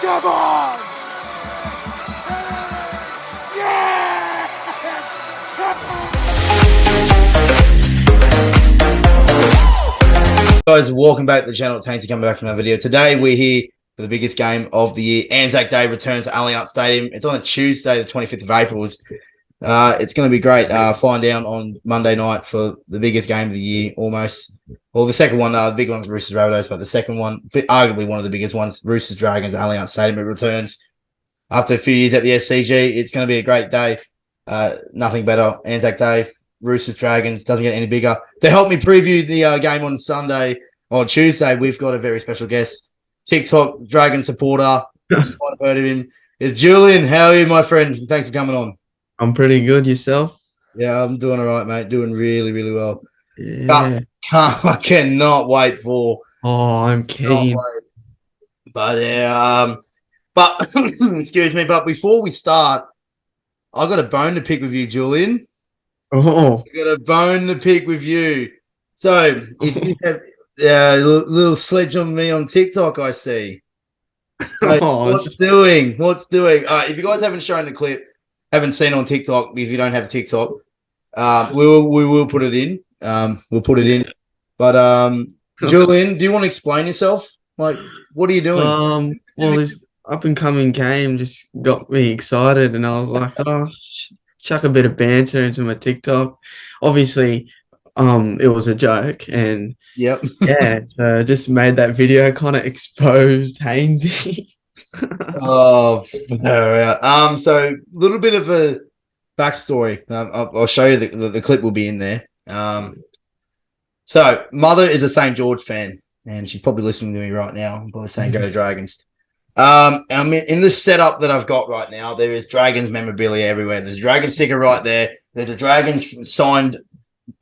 Come on! Yeah! Guys, welcome back to the channel. It's Hanksy coming back from another video. Today we're here for the biggest game of the year. Anzac Day returns to Allianz Stadium. It's on a Tuesday, the 25th of April. It's going to be great. Flying down on Monday night for the biggest game of the year, almost. Well, the second one, the big one's Roosters Rabbitohs, but the second one, arguably one of the biggest ones, Roosters Dragons, Allianz Stadium. It returns after a few years at the SCG. It's going to be a great day. Nothing better. Anzac Day, Roosters Dragons, doesn't get any bigger. To help me preview the game on Sunday or Tuesday, we've got a very special guest, TikTok Dragon supporter. You might have heard of him. It's Julian. How are you, my friend? Thanks for coming on. I'm pretty good. Yourself? Yeah, I'm doing all right, mate. Doing really, really well. Yeah. I cannot wait for. Oh, I'm keen. But excuse me. But before we start, I got a bone to pick with you, Julian. Oh, I got a bone to pick with you. So if you have a little sledge on me on TikTok, I see. Like, what's doing? If you guys haven't shown the clip, haven't seen it on TikTok, because you don't have a TikTok, we will put it in. We'll put it in. But Julian, do you want to explain yourself? Like, what are you doing? Well, this up and coming game just got me excited, and I was like, oh, chuck a bit of banter into my TikTok. Obviously, it was a joke, and yep, yeah, so just made that video, kind of exposed Hainsey. Oh, so a little bit of a backstory. I'll show you the clip will be in there. So mother is a St. George fan, and she's probably listening to me right now. I'm probably saying go to Dragons. I mean, in the setup that I've got right now, there is Dragons memorabilia everywhere. There's a Dragon sticker right there. There's a Dragons signed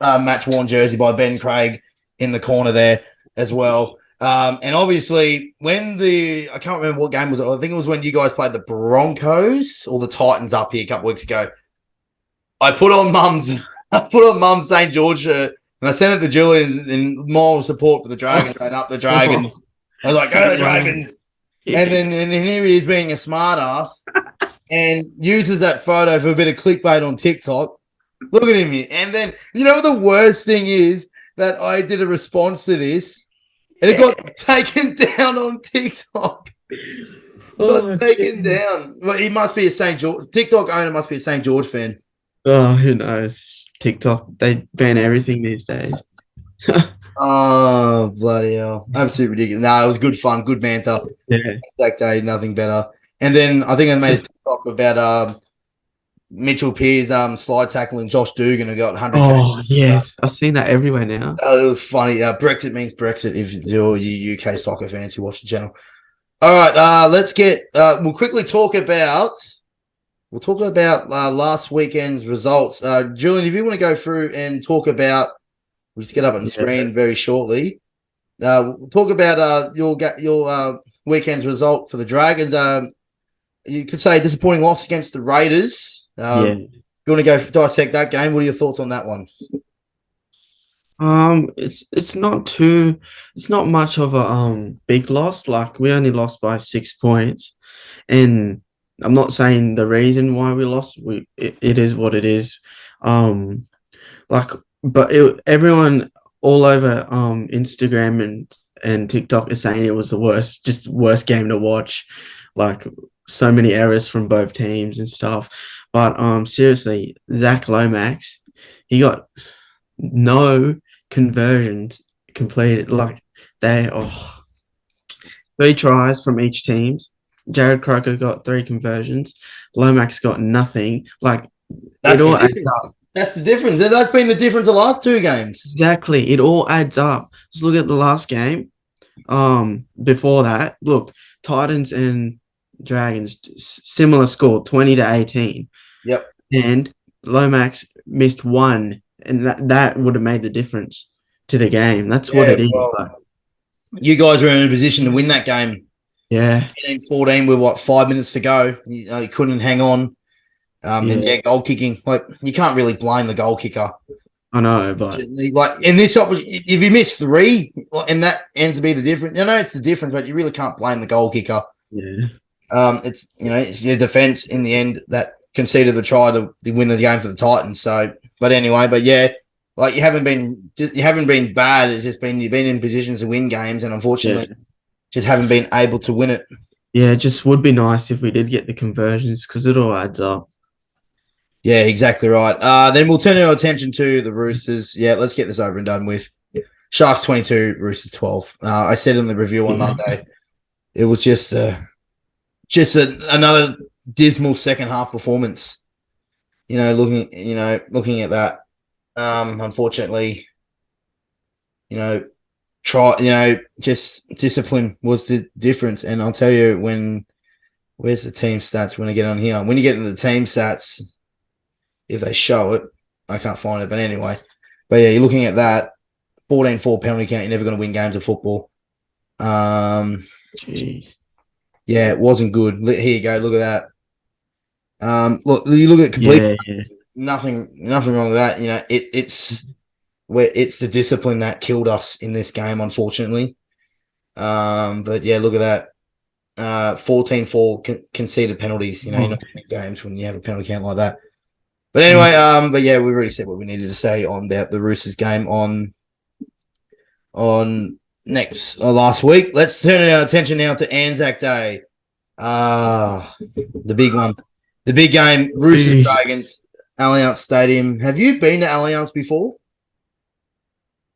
match worn jersey by Ben Craig in the corner there as well. And obviously, when I can't remember what game was it. I think it was when you guys played the Broncos or the Titans up here a couple weeks ago. I put on Mum's St. George shirt, and I sent it to Julian in moral support for the Dragons and up the Dragons. I was like, go to the Dragons. And then here he is being a smart ass and uses that photo for a bit of clickbait on TikTok. Look at him here. And then, you know what the worst thing is? That I did a response to this, and it got taken down on TikTok. Taken down. Well, he must be a St. George. TikTok owner must be a St. George fan. Oh, who knows? TikTok, they ban everything these days. Oh, bloody hell. Absolutely ridiculous. No, it was good fun, good banter. Yeah. That day, nothing better. And then I think I made a TikTok about Mitchell Pearce slide tackling Josh Dugan who got 100K. Oh, yes. I've seen that everywhere now. It was funny. Brexit means Brexit if you're you UK soccer fans who watch the channel. All right, let's get we'll quickly talk about last weekend's results. Julian, if you want to go through and talk about, we'll just get up on the screen very shortly. We'll talk about your weekend's result for the Dragons. You could say a disappointing loss against the Raiders. You want to go dissect that game? What are your thoughts on that one? It's not much of a big loss. Like, we only lost by 6 points, and I'm not saying the reason why we lost. It is what it is. Everyone all over Instagram and TikTok is saying it was the worst game to watch. Like, so many errors from both teams and stuff. But seriously, Zach Lomax, he got no conversions completed. Like, 3 tries from each team. Jared Croker got 3 conversions. Lomax got nothing. Like, it all adds up. That's the difference. That's been the difference the last 2 games. Exactly. It all adds up. Just look at the last game. Before that, look, Titans and Dragons, similar score, 20-18. Yep. And Lomax missed 1, and that would have made the difference to the game. That's what it is. Like, you guys were in a position to win that game. Yeah. 14 with 5 minutes to go. You couldn't hang on. And goal kicking. Like, you can't really blame the goal kicker. I know, but like in this, if you miss 3 and that ends to be the difference, I know it's the difference, but you really can't blame the goal kicker. Yeah. It's it's their defense in the end that conceded the try to win the game for the Titans. So, but anyway, but yeah, like you haven't been bad. It's just been you've been in positions to win games, and unfortunately, just haven't been able to win it. Yeah, it just would be nice if we did get the conversions because it all adds up. Yeah, exactly right. Then we'll turn our attention to the Roosters. Yeah, let's get this over and done with. Sharks 22, Roosters 12. I said in the review on Monday, it was just another dismal second half performance. Looking at that. Unfortunately, just discipline was the difference. And I'll tell you where's the team stats when I get on here? When you get into the team stats, if they show it, I can't find it. But anyway, yeah, you're looking at that 14-4 penalty count. You're never going to win games of football. Jeez. Yeah, it wasn't good. Here you go. Look at that. Look, you look at complete. Yeah. Nothing wrong with that. It's the discipline that killed us in this game, unfortunately. But yeah, look at that. 14-4 conceded penalties. You're not winning games when you have a penalty count like that. But anyway, but yeah, we already said what we needed to say on about the Roosters game on last week. Let's turn our attention now to Anzac Day. The big one. The big game, Roosters Dragons, Allianz Stadium. Have you been to Allianz before?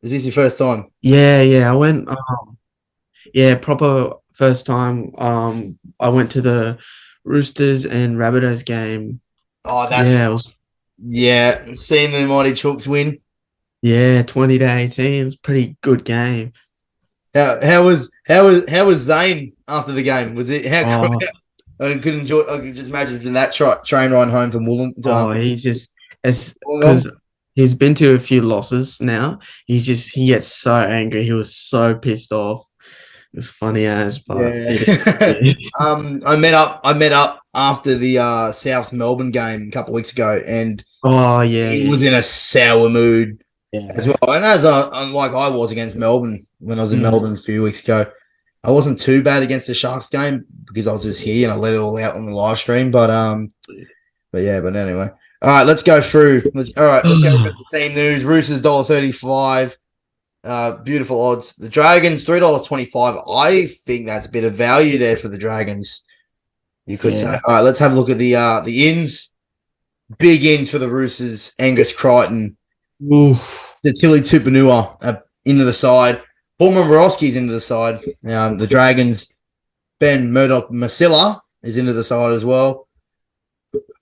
Is this your first time? Yeah. I went proper first time. I went to the Roosters and Rabbitohs game. Oh, seeing the mighty Chooks win. Yeah, 20-18. It was a pretty good game. How was Zane after the game? Was it I could just imagine that train ride home from Wollongong. He just because he's been to a few losses now. He gets so angry. He was so pissed off. It was funny as, but I met up after the South Melbourne game a couple of weeks ago, and he was in a sour mood as well. And as like I was against Melbourne when I was in Melbourne a few weeks ago. I wasn't too bad against the Sharks game because I was just here and I let it all out on the live stream. But anyway. All right, let's go through. Let's go through the team news. Roosters $1.35. Beautiful odds. The Dragons $3.25. I think that's a bit of value there for the Dragons. You could say. All right, let's have a look at the ins. Big ins for the Roosters. Angus Crichton. Oof. The Tilly Tupanua into the side. Paul Momorowski's into the side. The Dragons, Ben Murdoch-Masila is into the side as well.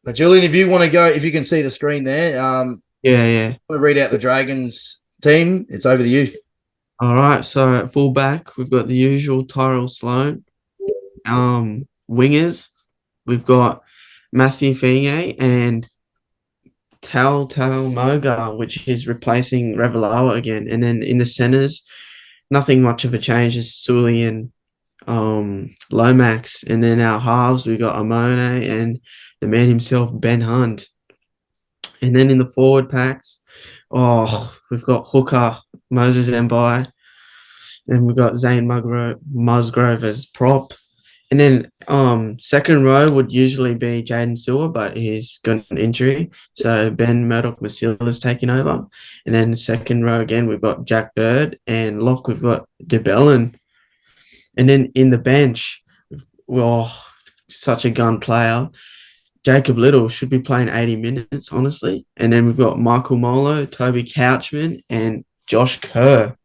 But Julian, if you want to go, if you can see the screen there, want to read out the Dragons team, it's over to you. All right, so at fullback, we've got the usual Tyrell Sloan. Wingers, we've got Matthew Fine and Tal Moga, which is replacing Ravalawa again. And then in the centers, nothing much of a change. Is Sully and Lomax. And then our halves, we've got Amone and the man himself, Ben Hunt. And then in the forward packs, we've got Hooker, Moses Mbai, and we've got Zane Musgrove as prop. And then second row would usually be Jaden Sewer, but he's got an injury. So Ben Murdoch-Masila is taking over. And then second row again, we've got Jack Bird, and lock, we've got DeBellin. And then in the bench, such a gun player. Jacob Little should be playing 80 minutes, honestly. And then we've got Michael Molo, Toby Couchman, and Josh Kerr.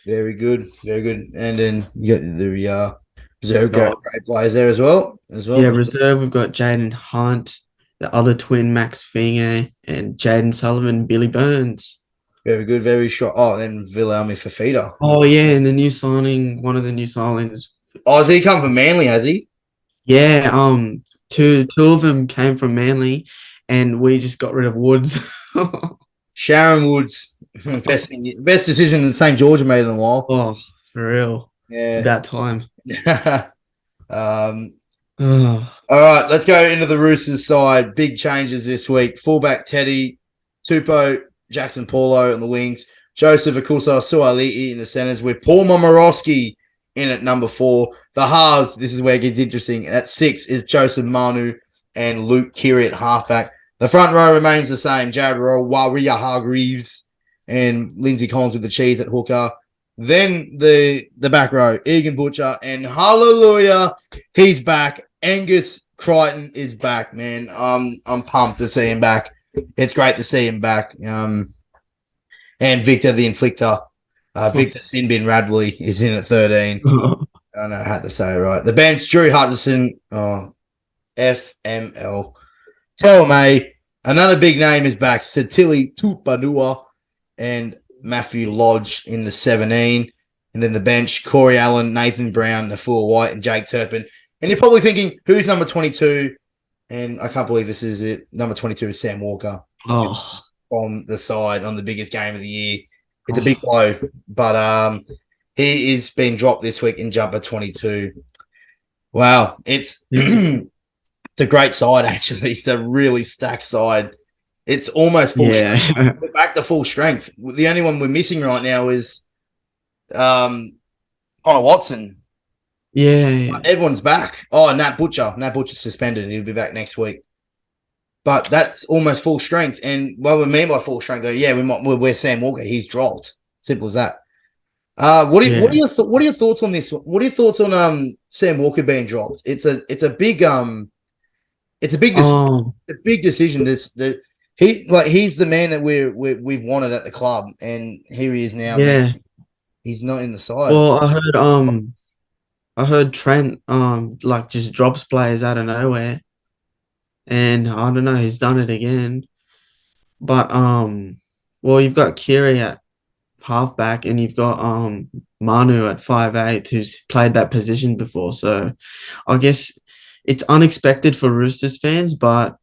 Very good. Very good. And then you got the reserve great players there as well. Yeah, reserve, we've got Jaden Hunt, the other twin, Max Finge, and Jaden Sullivan, Billy Burns. Very good, very short. Oh, then Vilhelmi Fafita. Oh, yeah, and the new signing, one of the new signings. Oh, has he come from Manly, has he? Yeah, two of them came from Manly, and we just got rid of Woods. Sharon Woods, best decision that St. George made in a while. Oh, for real. Yeah. About time. All right, let's go into the Roosters side. Big changes this week. Fullback Teddy, Tupou, Jackson Paulo on the wings, Joseph Akusa, Suaalii in the centers with Paul Momorowski in at number 4. The halves, this is where it gets interesting. At 6 is Joseph Manu and Luke Keary at halfback. The front row remains the same. Jared Royal, Waria Hargreaves, and Lindsay Collins with the cheese at hooker. Then the back row, Egan Butcher, and hallelujah, he's back. Angus Crichton is back, man. I'm pumped to see him back. It's great to see him back. And Victor the Inflictor, Victor Sinbin Radley is in at 13. I don't know, I had to say it right. The bench, Drew Hutchison, FML. Teleme, another big name is back. Satili Tupanua and Matthew Lodge in the 17. And then the bench, Corey Allen, Nathan Brown, Nafua White, and Jake Turpin. And you're probably thinking, who's number 22? And I can't believe this is it. Number 22 is Sam Walker. Oh. On the side, on the biggest game of the year. It's a big blow. But he is being dropped this week in jumper 22. Wow. It's it's a great side, actually. It's a really stacked side. It's almost full strength. We're back to full strength. The only one we're missing right now is Connor Watson. Yeah. Everyone's back. Oh, Nat Butcher. Nat Butcher's suspended and he'll be back next week. But that's almost full strength. And what we mean by full strength, we're Sam Walker. He's dropped. Simple as that. What are your thoughts on this? What are your thoughts on Sam Walker being dropped? It's a big decision. He's the man that we've wanted at the club, and here he is now. Yeah, man. He's not in the side. Well, I heard Trent just drops players out of nowhere, and I don't know, he's done it again. But you've got Kiri at halfback, and you've got Manu at 5'8", who's played that position before. So I guess it's unexpected for Roosters fans, but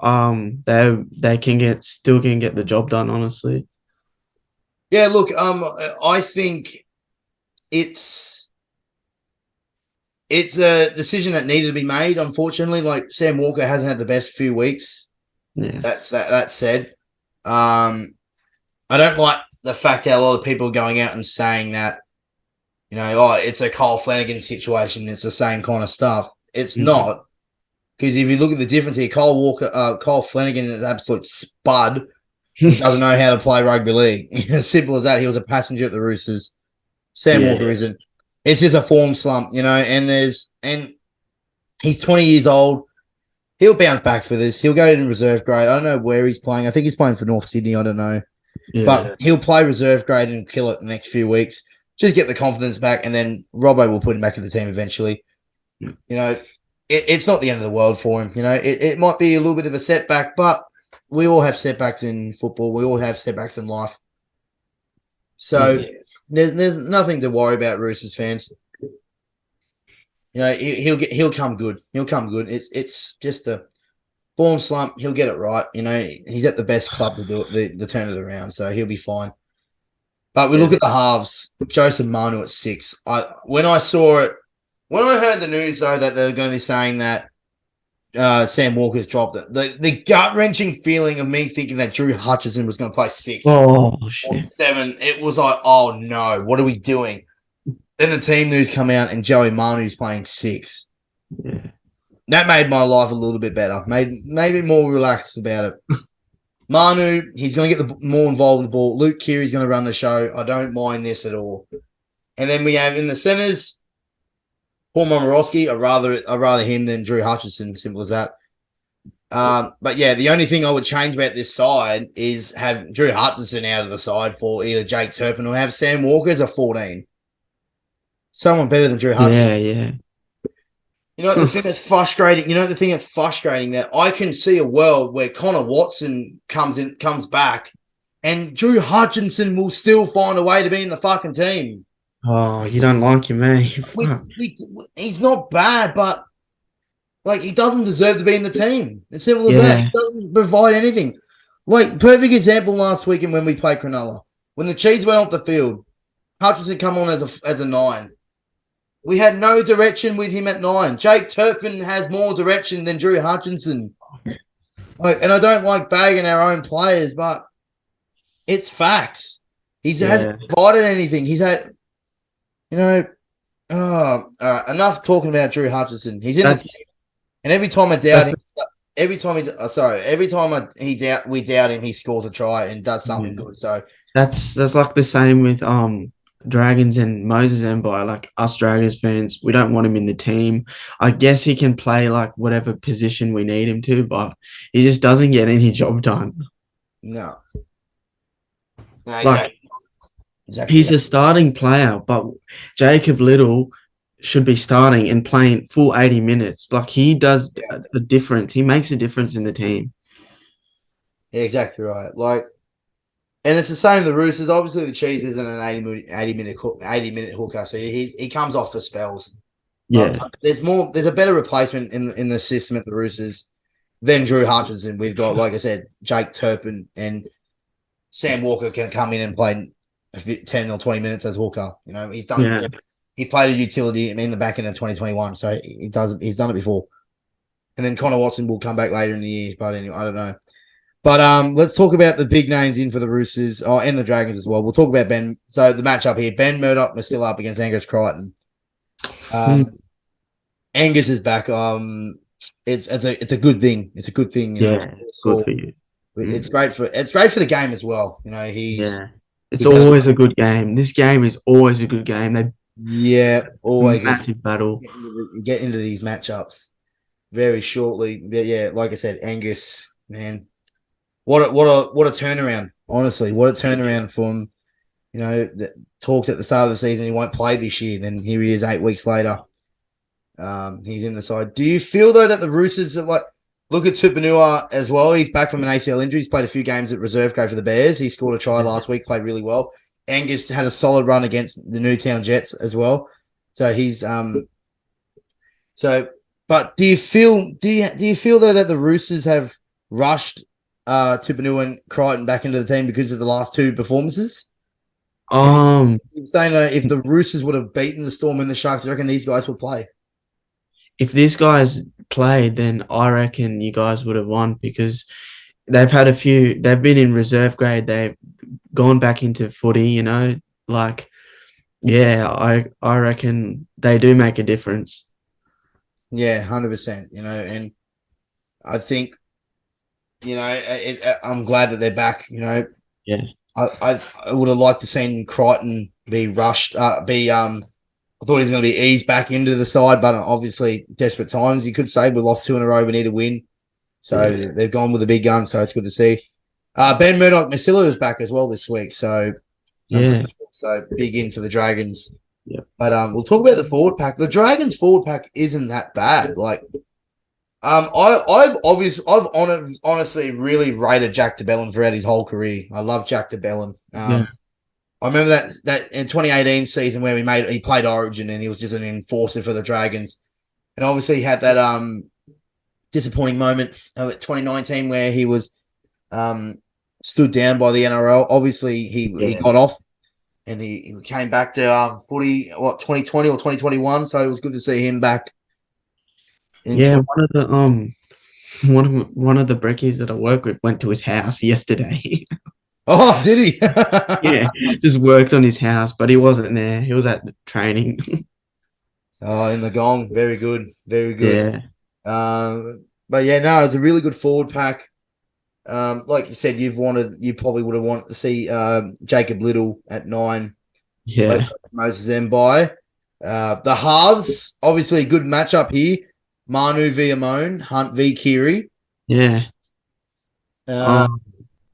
they can still get the job done, honestly. Yeah, look, I think it's a decision that needed to be made. Unfortunately, like Sam Walker hasn't had the best few weeks. Yeah, that said, I don't like the fact that a lot of people are going out and saying that, it's a Kyle Flanagan situation. It's the same kind of stuff. It's not, because if you look at the difference here, Kyle Flanagan is an absolute spud. He doesn't know how to play rugby league. As simple as that. He was a passenger at the Roosters. Sam Walker isn't. It's just a form slump, and he's 20 years old. He'll bounce back for this. He'll go in reserve grade. I don't know where he's playing. I think he's playing for North Sydney. I don't know. Yeah. But he'll play reserve grade and kill it the next few weeks. Just get the confidence back, and then Robbo will put him back in the team eventually. Yeah. It's not the end of the world for him. It might be a little bit of a setback, but we all have setbacks in football. We all have setbacks in life. So there's nothing to worry about, Roosters fans. He'll come good. He'll come good. It's just a form slump. He'll get it right. He's at the best club to do it, to turn it around. So he'll be fine. But we look at the halves. Joseph Manu at 6. When I heard the news though that they were going to be saying that Sam Walker's dropped it, the gut wrenching feeling of me thinking that Drew Hutchison was going to play 6 or 7. It was like, oh no, what are we doing? Then the team news come out and Joey Manu's playing 6. Yeah. That made my life a little bit better. Made me more relaxed about it. Manu, he's going to get more involved with the ball. Luke Keary's going to run the show. I don't mind this at all. And then we have in the centres, Paul Momorowski. I'd rather him than Drew Hutchison. Simple as that. But yeah, the only thing I would change about this side is have Drew Hutchison out of the side for either Jake Turpin or have Sam Walker as a 14. Someone better than Drew Hutchison. Yeah. The thing that's frustrating. The thing that's frustrating that I can see a world where Connor Watson comes back, and Drew Hutchison will still find a way to be in the fucking team. Oh, you don't like him, eh? He's not bad, but he doesn't deserve to be in the team. As simple as that. He doesn't provide anything. Perfect example last weekend when we played Cronulla. When the Cheese went off the field, Hutchison come on as a 9. We had no direction with him at 9. Jake Turpin has more direction than Drew Hutchison. And I don't like bagging our own players, but it's facts. He hasn't provided anything. He's had, Oh, enough talking about Drew Hutchison. He's in the team, That's and every time I doubt him, that's every time we doubt him, he scores a try and does something yeah. good. So That's like the same with Dragons and Moses Mbai. Like us Dragons fans, we don't want him in the team. I guess he can play like whatever position we need him to, but he just doesn't get any job done. no, no, Like exactly he's that. a starting player, but Jacob Little should be starting and playing full 80 minutes. Like he does a difference. He makes a difference in the team. Yeah, exactly right. Like, and it's the same. The Roosters, obviously, the Cheese isn't an 80 minute hooker, so he comes off for spells. Yeah. There's a better replacement in the system at the Roosters than Drew Hutchinson. We've got, like I said, Jake Turpin and Sam Walker can come in and play 10 or 20 minutes as hooker. You know, he's done it Yeah. before. He played a utility in the back end of 2021, so he's done it before. And then Connor Watson will come back later in the year, but anyway, I don't know. But let's talk about the big names in for the Roosters and the Dragons as well. We'll talk about Ben. So the matchup here, Ben Murdoch is still up against Angus Crichton. Angus is back. It's a good thing. It's a good thing. You know, Yeah. Good for you. it's great for the game as well. You know, It's he does always a good game. This game is always a good game. always Massive battle. get into these matchups very shortly. But yeah, like I said, Angus, man, what a turnaround. Honestly, what a turnaround from the talks at the start of the season he won't play this year. Then here he is 8 weeks later. He's in the side. Do you feel though that the Roosters are like look at Tupanua as well? He's back from an ACL injury. He's played a few games at reserve grade for the Bears. He scored a try last week, played really well. Angus had a solid run against the Newtown Jets as well. So he's but do you feel though that the Roosters have rushed Tupanua and Crichton back into the team because of the last two performances? And you're saying that if the Roosters would have beaten the Storm and the Sharks, I reckon these guys would play. If these guys played, then I reckon you guys would have won because they've been in reserve grade. They've gone back into footy, like, yeah, I reckon they do make a difference. Yeah, 100%. And I think, I'm glad that they're back. Yeah. I would have liked to seen Crichton be rushed. I thought he was going to be eased back into the side, but obviously desperate times. You could say we lost 2 in a row. We need to win, so they've gone with a big gun. So it's good to see. Ben Murdoch Masilla is back as well this week. So so big in for the Dragons. Yeah. But we'll talk about the forward pack. The Dragons forward pack isn't that bad. Like, I've honestly really rated Jack DeBellin throughout his whole career. I love Jack DeBellin. I remember that in 2018 season where he played Origin and he was just an enforcer for the Dragons, and obviously he had that disappointing moment of 2019 where he was stood down by the NRL. Obviously he got off and he came back to footy 2020 or 2021. So it was good to see him back. One of the brekkies that I work with went to his house yesterday. Oh, did he? Yeah, just worked on his house, but he wasn't there. He was at the training. Oh, in the gong. Very good. Very good. Yeah. But yeah, no, it's a really good forward pack. Like you said, you probably would have wanted to see Jacob Little at 9. Yeah. Moses Mbai. The halves, obviously a good matchup here. Manu v Amon, Hunt v Kiri. Yeah.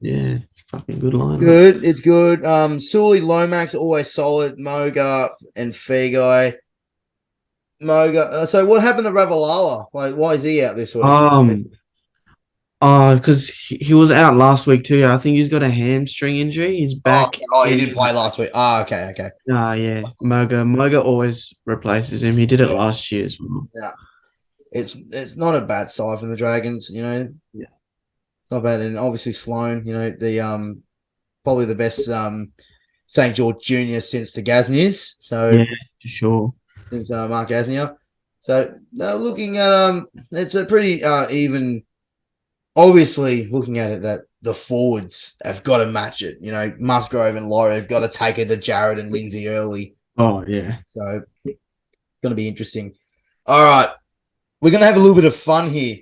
Yeah, it's fucking good line. Good, it's good. Sully Lomax always solid. Moga and Fegai. Moga. So what happened to Ravalawa? Like, why is he out this week? Because he was out last week too. I think he's got a hamstring injury. He's back. He didn't play last week. Okay. Yeah. Moga always replaces him. He did it last year as well. Yeah. It's not a bad side from the Dragons, Yeah. It's not bad. And obviously Sloan, the probably the best St. George Junior since the Gazniers. So yeah, for sure. Since Mark Gaznier. So now looking at it's a pretty even. Obviously, looking at it, that the forwards have got to match it. Musgrove and Laurie have got to take it to Jared and Lindsay early. Oh yeah. So Going to be interesting. All right. We're going to have a little bit of fun here.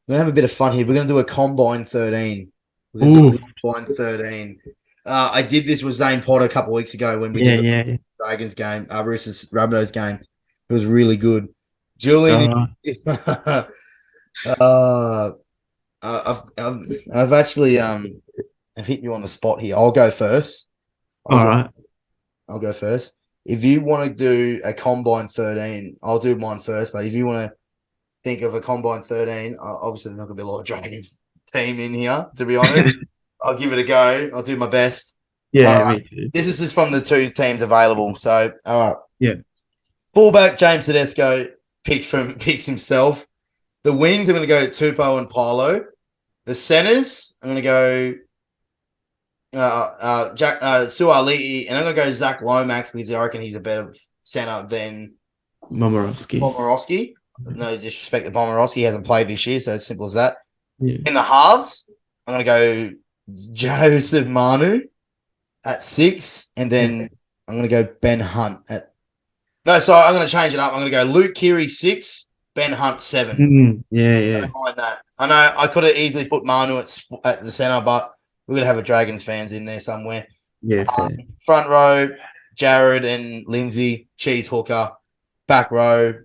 We're going to have a bit of fun here. We're going to do a Combine 13. We're going to do a Combine 13. I did this with Zane Potter a couple of weeks ago when we did the Dragons game, Roosters Rabbitohs game. It was really good. Julian, I've actually I've hit you on the spot here. I'll go first. I'll go first. If you want to do a Combine 13, I'll do mine first. But if you want to think of a Combine 13, obviously there's not going to be a lot of Dragons team in here, to be honest. I'll give it a go. I'll do my best. Yeah, me too. This is just from the two teams available. So, all right. Yeah. Fullback James Tedesco picks himself. The wings, I'm going to go Tupou and Paulo. The centers, I'm going to go Suaalii, and I'm going to go Zach Lomax because I reckon he's a better center than Momorowski. No disrespect to Momorowski. He hasn't played this year, so it's simple as that. Yeah. In the halves, I'm going to go Joseph Manu at 6, and then I'm going to go Ben Hunt at... No, sorry, I'm going to change it up. I'm going to go Luke Keary 6, Ben Hunt 7. Yeah. I don't mind that. I know I could have easily put Manu at the centre, but we're going to have a Dragons fans in there somewhere. Yeah, front row, Jared and Lindsay, Cheese Hooker. Back row,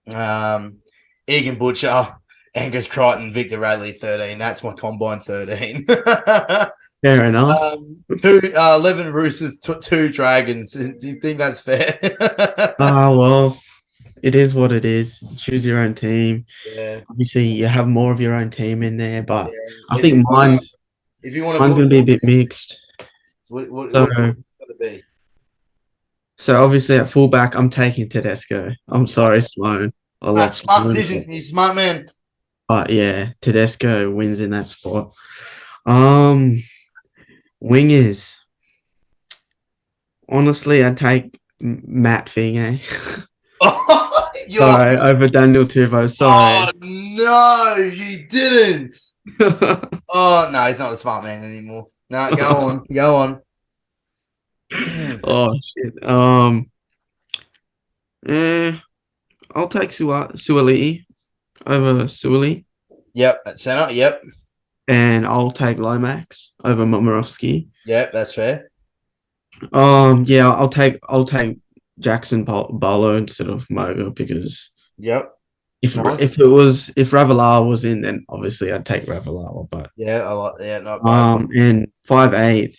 Egan Butcher, Angus Crichton, Victor Radley 13. That's my Combine 13. Fair enough. 11 Roosters, 2 Dragons. Do you think that's fair? Well, it is what it is. Choose your own team. Yeah. Obviously, you have more of your own team in there, but I If think you wanna- mine's if you want going to be a bit mixed. What's it going to be? So obviously at fullback, I'm taking Tedesco. I'm sorry, Sloan. I love smart Sloan. decision. He's a smart man. But yeah, Tedesco wins in that spot. Wingers. Honestly, I'd take Matt Finge. Sorry, over Daniel Tupou. Sorry. Oh, no, you didn't. Oh, no, he's not a smart man anymore. No, go on. Go on. Oh, shit. I'll take Suaalii over Suaalii. Yep, at centre. Yep. And I'll take Lomax over Momorowski. Yep, that's fair. Yeah, I'll take Jackson Barlow instead of Moga because if Ravalawa was in, then obviously I'd take Ravalawa. But not bad. And 5'8",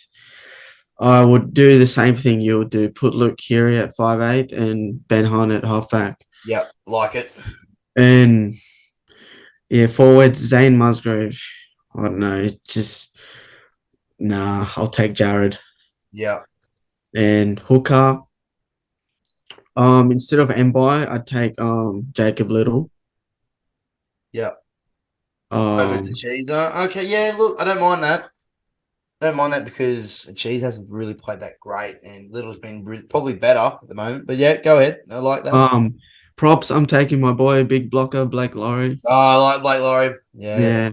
I would do the same thing you would do. Put Luke Keary at 5'8" and Ben Hunt at halfback. Yep, like it. And yeah, forwards Zane Musgrave. I don't know, I'll take Jared. Yeah. And hooker. Instead of Mbai, I'd take Jacob Little. Yeah. Over the Cheese. Okay, yeah, look, I don't mind that. I don't mind that because Cheese hasn't really played that great and Little's been probably better at the moment. But yeah, go ahead. I like that. Props, I'm taking my boy, big blocker, Blake Laurie. Oh, I like Blake Laurie. Yeah.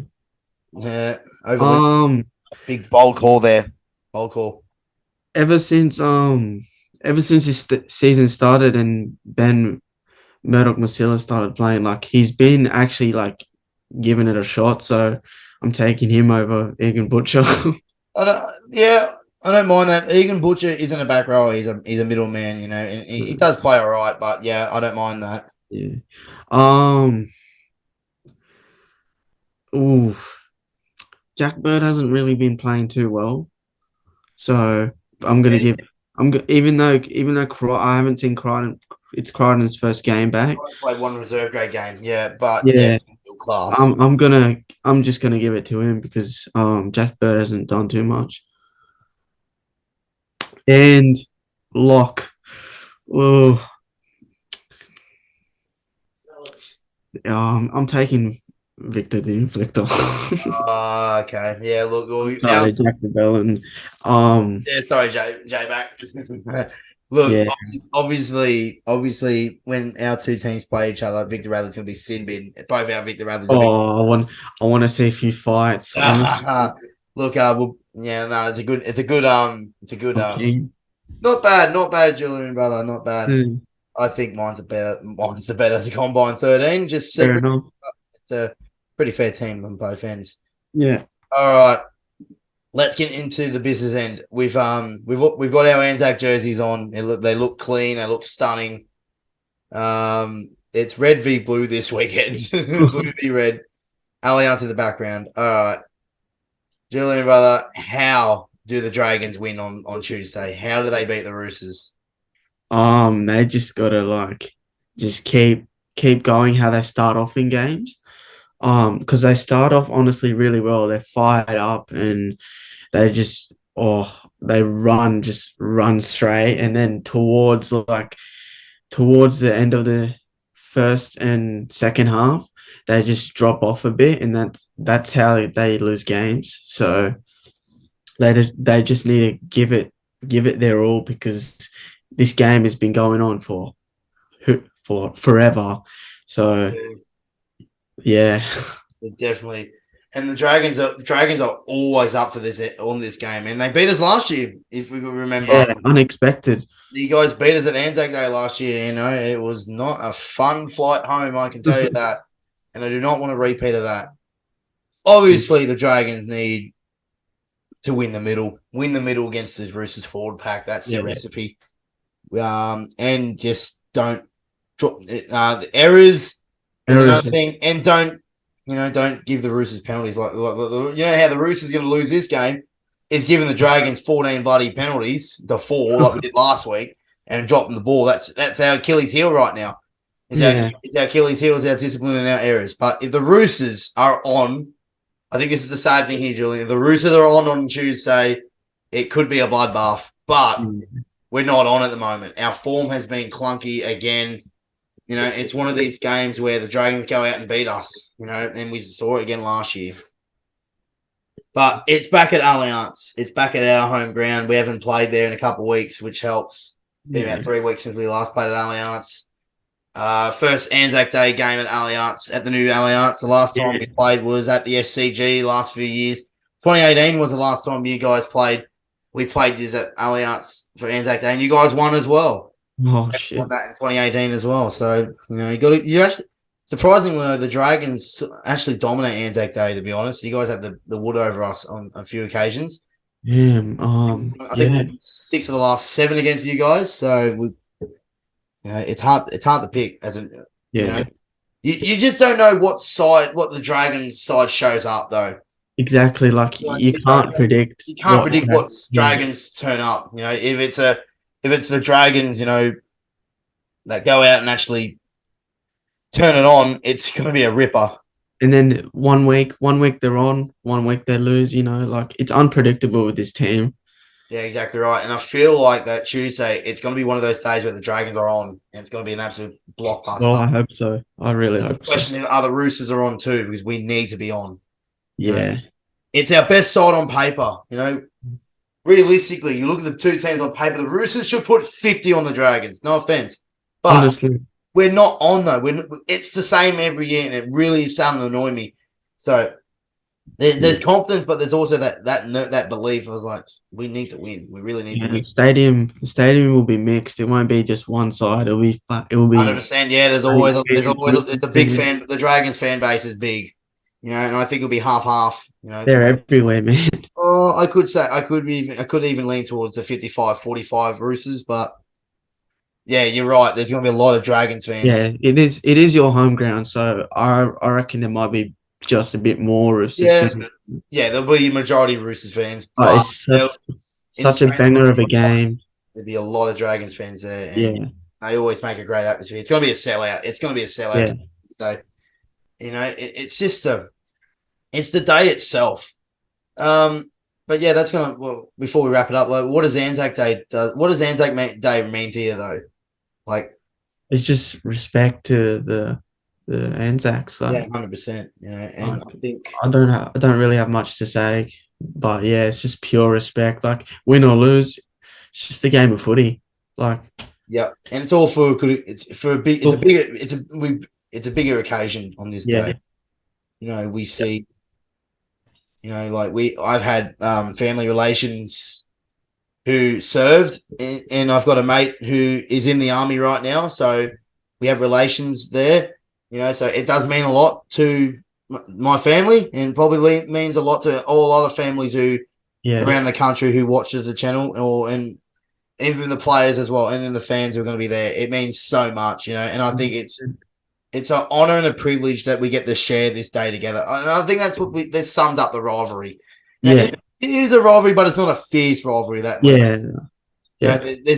Big bold call there. Bold call. Ever since this season started and Ben Murdoch-Masila started playing, like he's been actually like giving it a shot. So I'm taking him over Egan Butcher. I don't mind that. Egan Butcher isn't a back rower. He's a middleman, you know, and he does play all right. But yeah, I don't mind that. Yeah. Jack Bird hasn't really been playing too well, so I'm gonna even though I haven't seen Crichton. It's Crichton's first game back. Played one reserve grade game, but still class. I'm just gonna give it to him because Jack Bird hasn't done too much. And lock. I'm taking Victor the Inflictor. Okay. Yeah, look. Sorry, Jack Bellin. Sorry, Jay back. Look, obviously, when our two teams play each other, Victor Radley's going to be sin bin. Both our Victor Radleys. I want to see a few fights. Look, it's a good. Not bad, Julian, brother. Not bad. I think mine's the better. The Combine 13. Just Fair separate. enough. It's a pretty fair team on both ends. Yeah. All right. Let's get into the business end. We've got our Anzac jerseys on. They look clean. They look stunning. It's red v blue this weekend. Blue v red. Allianz in the background. All right, Julian, brother. How do the Dragons win on Tuesday? How do they beat the Roosters? They just gotta just keep going how they start off in games. Because they start off honestly really well. They're fired up and they just they run straight, and then towards the end of the first and second half, they just drop off a bit, and that's how they lose games. So they just need to give it their all, because this game has been going on for forever. So yeah. Definitely. And the Dragons are always up for this on this game, and they beat us last year. If we could remember, Yeah, unexpected. you guys beat us at Anzac Day last year. You know, it was not a fun flight home. I can tell you that, and I do not want a repeat of that. Obviously, the Dragons need to win the middle against the Roosters forward pack. That's their recipe. And just don't drop the errors. Another thing, and don't give the Roosters penalties. Like how the Roosters are going to lose this game is giving the Dragons 14 bloody penalties, the 4 like we did last week, and dropping the ball. That's our Achilles heel right now. It's our Achilles heel is our discipline and our errors. But if the Roosters are on, I think this is the sad thing here, Julian. If the Roosters are on Tuesday, it could be a bloodbath. But we're not on at the moment. Our form has been clunky again. You know, it's one of these games where the Dragons go out and beat us, and we saw it again last year. But it's back at Allianz. It's back at our home ground. We haven't played there in a couple of weeks, which helps. Been about 3 weeks since we last played at Allianz. First Anzac Day game at Allianz, at the new Allianz. The last time we played was at the SCG last few years. 2018 was the last time you guys played. We played you at Allianz for Anzac Day, and you guys won as well. Oh shit! Won that in 2018 as well. So you actually surprisingly the Dragons actually dominate Anzac Day. To be honest, you guys have the wood over us on a few occasions. Yeah. I think 6 of the last 7 against you guys. So it's hard to pick as a you just don't know what the Dragons side shows up though. Exactly. Like you can't predict. You can't predict what Dragons turn up. If it's the Dragons, that go out and actually turn it on, it's going to be a ripper. And then one week they're on, 1 week they lose. It's unpredictable with this team. Yeah, exactly right. And I feel like that Tuesday, it's going to be one of those days where the Dragons are on, and it's going to be an absolute blockbuster. Oh, I hope so. I really hope so. The question is, are the Roosters are on too? Because we need to be on. Yeah. It's our best side on paper, Realistically, you look at the two teams on paper, the Roosters should put 50 on the Dragons. No offense. But honestly, we're not on, though. It's the same every year, and it really is starting to annoy me. So there's confidence, but there's also that belief. I was like, we need to win. We really need to win. The stadium will be mixed. It won't be just one side. It will be 100%. Yeah, there's always a big fan. The Dragons fan base is big. And I think it'll be half. They're everywhere, man. Oh, I could even lean towards the 55-45 Roosters, but yeah, you're right. There's going to be a lot of Dragons fans. Yeah, it is. It is your home ground, so I reckon there might be just a bit more Roosters fans. Yeah, there'll be a majority of Roosters fans, but it's such a banger of a game. There'll be a lot of Dragons fans there. And they always make a great atmosphere. It's going to be a sellout. Yeah. So. It's just it's the day itself. But yeah, that's before we wrap it up, what does Anzac Day mean to you though? Like, it's just respect to the Anzacs. Yeah, 100%. And I think I don't really have much to say, but yeah, it's just pure respect. Like, win or lose, it's just a game of footy. Like, yeah, and it's all for it's a bigger occasion on this day. We see, I've had family relations who served, and I've got a mate who is in the army right now, so we have relations there. So it does mean a lot to my family, and probably means a lot to all other families who around the country who watches the channel, and even the players as well, and then the fans who are going to be there. It means so much, and I think it's an honor and a privilege that we get to share this day together. And I think that's what this sums up the rivalry. Now, it is a rivalry, but it's not a fierce rivalry. There's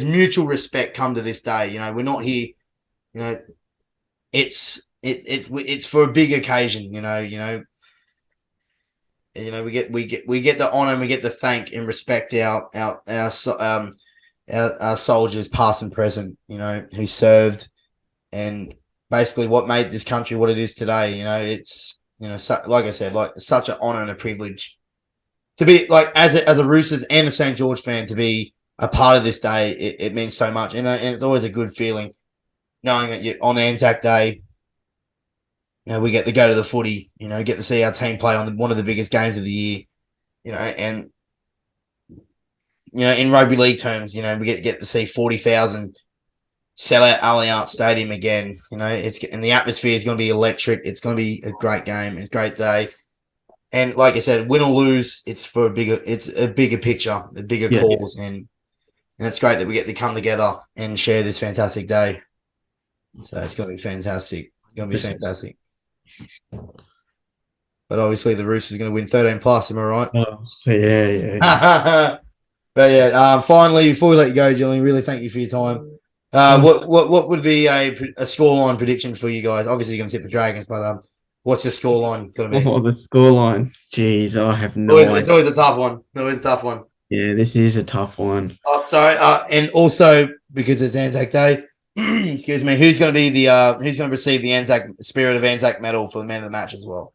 mutual respect come to this day. We're not here. It's for a big occasion. We get the honor and we get to thank and respect our soldiers, past and present. Who served and basically what made this country what it is today. It's like I said, like such an honor and a privilege to be like as a Roosters and a St. George fan to be a part of this day. It means so much, and it's always a good feeling knowing that you're on Anzac Day. We get to go to the footy. Get to see our team play on one of the biggest games of the year. And in rugby league terms, we get to see 40,000 sell out Allianz Stadium again. And the atmosphere is going to be electric. It's going to be a great game. It's a great day. And like I said, win or lose, it's a bigger picture, the bigger cause, and it's great that we get to come together and share this fantastic day. So it's going to be fantastic. It's going to be fantastic. But obviously, the Roosters are going to win 13 plus. Am I right? Oh, yeah. But finally, before we let you go, Julian, really thank you for your time. What would be a scoreline prediction for you guys? Obviously, you're going to tip the Dragons, but what's your scoreline going to be? Oh, the scoreline. Jeez, I have no idea. It's always a tough one. Yeah, this is a tough one. Oh, sorry. And also because it's Anzac Day, excuse me. Who's going to be who's going to receive the Spirit of Anzac medal for the man of the match as well?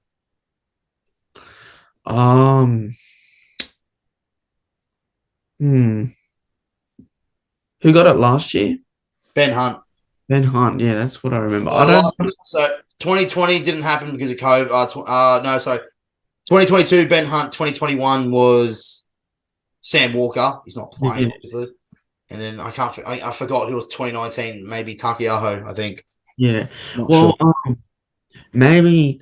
Who got it last year? Ben Hunt. Ben Hunt. Yeah, that's what I remember. So 2020 didn't happen because of COVID. 2022 Ben Hunt. 2021 was Sam Walker. He's not playing, obviously. And then I forgot who was 2019. Maybe Takiaho, I think. Yeah. Maybe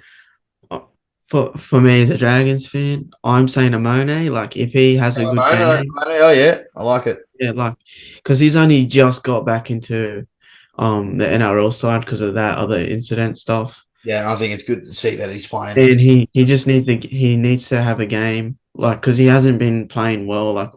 for me as a Dragons fan, I'm saying Amone. Like if he has a good game. Oh yeah, I like it. Yeah, because he's only just got back into the NRL side because of that other incident stuff. Yeah, and I think it's good to see that he's playing. And he needs to have a game, because he hasn't been playing well.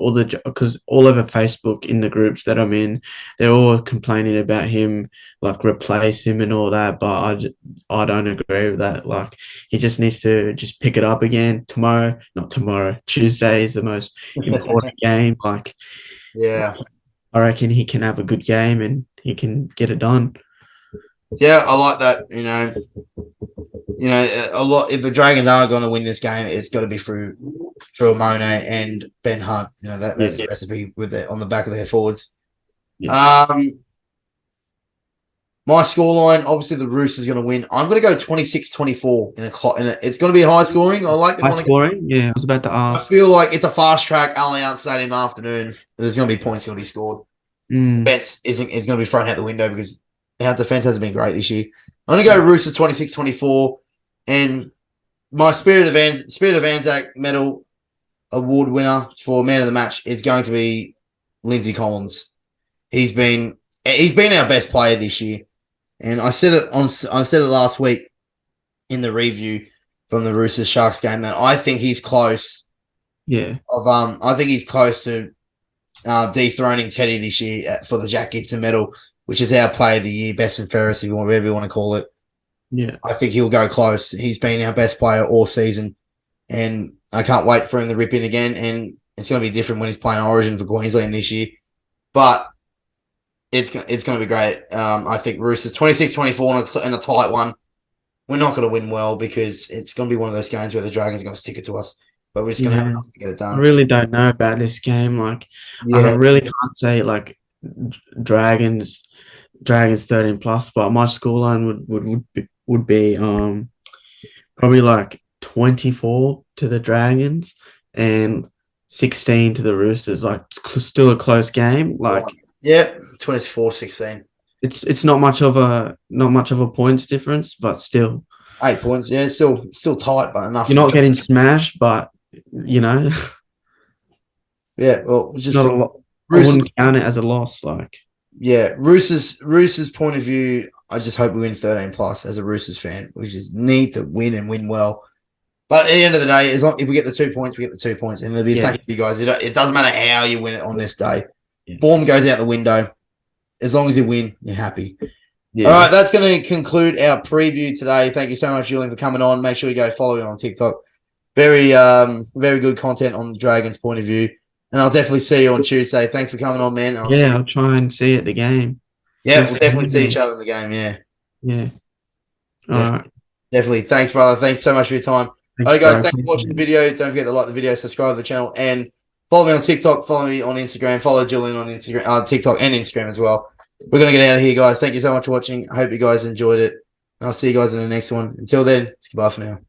Because all over Facebook in the groups that I'm in, they're all complaining about him, replace him and all that. But I don't agree with that. He just needs to just pick it up again tomorrow. Not tomorrow. Tuesday is the most important game. Yeah, I reckon he can have a good game and he can get it done. Yeah, I like that. A lot. If the Dragons are going to win this game, it's got to be through Amone and Ben Hunt. That's the recipe with it on the back of their forwards. Yeah. My scoreline, obviously, the Roosters going to win. I'm going to go 26-24 it's going to be high scoring. I like the high scoring. Yeah, I was about to ask. I feel like it's a fast track Allianz Stadium afternoon. There's going to be points going to be scored. Bets is going to be thrown out the window because our defense hasn't been great this year. I'm going to go Roosters 26-24, and my Spirit of Anzac medal award winner for man of the match is going to be Lindsay Collins. He's been our best player this year, and I said it last week in the review from the Roosters Sharks game that I think he's close. Yeah. I think he's close to dethroning Teddy this year for the Jack Gibson medal, which is our player of the year, best and fairest, whatever you want to call it. Yeah. I think he'll go close. He's been our best player all season, and I can't wait for him to rip in again. And it's going to be different when he's playing Origin for Queensland this year. But it's going to be great. I think Roosters 26-24 in a tight one. We're not going to win well because it's going to be one of those games where the Dragons are going to stick it to us. But we're just going to have enough to get it done. I really don't know about this game. I really can't say Dragons 13 plus, but my scoreline would be probably 24 to the Dragons, and 16 to the Roosters. Like, still a close game. Like, yeah, 24-16. It's not much of a points difference, but still 8 points. Yeah, still tight, but enough. you're not getting smashed. But you know, Yeah, well, it's just not a lot. I Roosters. wouldn't count it as a loss. Like, Yeah, Roosters point of view, I just hope we win 13 plus as a Roosters fan. We just need to win and win well. But at the end of the day, as long if we get the 2 points, we get the 2 points, and it'll be the same for you guys. It doesn't matter how you win it on this day. Yeah. Form goes out the window. As long as you win, you're happy. yeah. All right, that's going to conclude our preview today. Thank you so much, Julian, for coming on. Make sure you go follow him on TikTok. Very good content on the Dragons' point of view. And I'll definitely see you on Tuesday. Thanks for coming on, man. I'll try and see you at the game. Yeah, Thanks we'll for definitely see having each me. other in the game. Yeah, Yeah. All right. definitely. Thanks, brother. Thanks so much for your time. Thanks, All right, guys. bro. Thanks for watching the video. Don't forget to like the video, subscribe to the channel, and follow me on TikTok. Follow me on Instagram. Follow Julian on Instagram, TikTok, and Instagram as well. We're gonna get out of here, guys. Thank you so much for watching. I hope you guys enjoyed it. And I'll see you guys in the next one. Until then, it's goodbye for now.